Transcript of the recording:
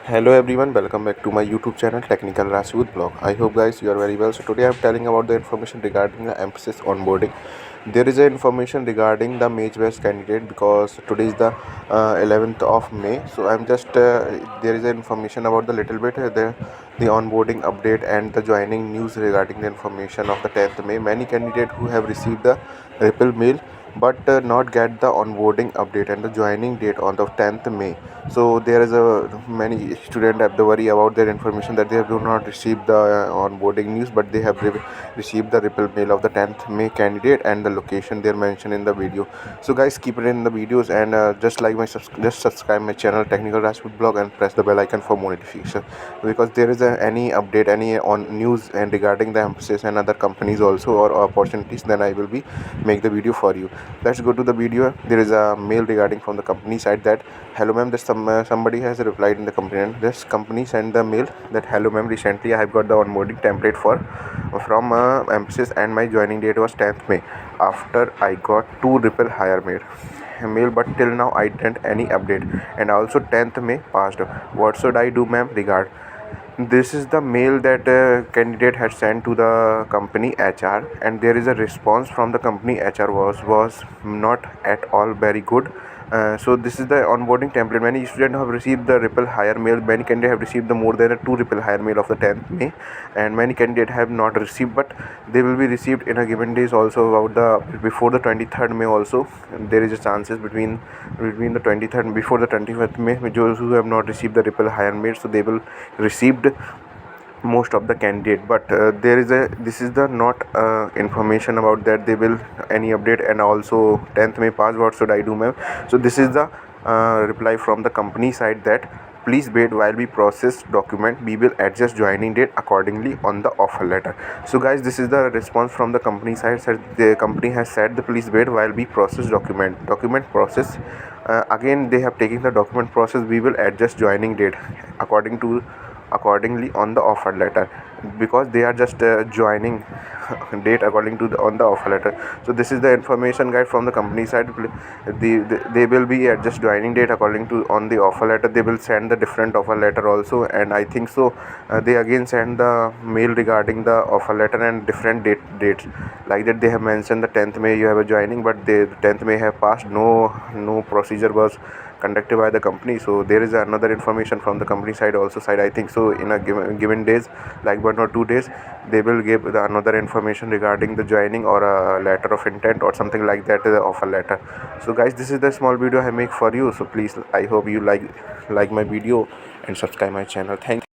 Hello everyone, welcome back to my YouTube channel Technical Rashid Blog. I hope guys you are very well. So today I am telling about the information regarding the Mphasis onboarding. There is a information regarding the match based candidate because today is the 11th of May. So I'm just there is a information about the little bit the onboarding update and the joining news regarding the information of the 10th May. Many candidates who have received the Ripple mail but not get the onboarding update and the joining date on the 10th May. So there is a many students have the worry about their information that they do not receive the onboarding news, but they have received the Ripple mail of the 10th May candidate and the location they are mentioned in the video. So guys, keep it in the videos and just subscribe my channel Technical Rashid Blog and press the bell icon for more notification, because there is any update any on news and regarding the Mphasis and other companies also or opportunities, then I will be make the video for you. Let's go to the video. There is a mail regarding from the company side that hello ma'am, this somebody has replied in the company, and this company sent the mail that hello ma'am, recently I have got the onboarding template from Mphasis and my joining date was 10th May. After I got 2 Ripple hire mail, but till now I didn't any update, and also 10th May passed. What should I do ma'am? Regard, this is the mail that candidate had sent to the company HR, and there is a response from the company HR was not at all very good. So this is the onboarding template. Many students have received the Ripple hire mail. Many candidates have received the more than 2 Ripple hire mail of the 10th May, and many candidates have not received, but they will be received in a given days also about the before the 23rd May also. There is a chances between the 23rd before the 25th May. Those who have not received the Ripple hire mail, so they will received most of the candidate, but there is a this is the not information about that they will any update, and also 10th May pass. What should I do ma'am? So this is the reply from the company side that please wait while we process document, we will adjust joining date accordingly on the offer letter. So guys, this is the response from the company side. Said the company has said the please wait while we process document process. Again they have taken the document process, we will adjust joining date accordingly on the offer letter, because they are just joining date according to on the offer letter. So this is the information guide from the company side. They will be adjust joining date according to on the offer letter. They will send the different offer letter also, and I think so they again send the mail regarding the offer letter and different dates like that. They have mentioned the 10th May you have a joining, but the 10th May have passed, no procedure was conducted by the company. So there is another information from the company side also side. I think so in a given days, like 1 or 2 days, they will give the another information regarding the joining or a letter of intent or something like that, the offer letter. So guys, this is the small video I make for you. So please, I hope you like my video and subscribe my channel. Thank you.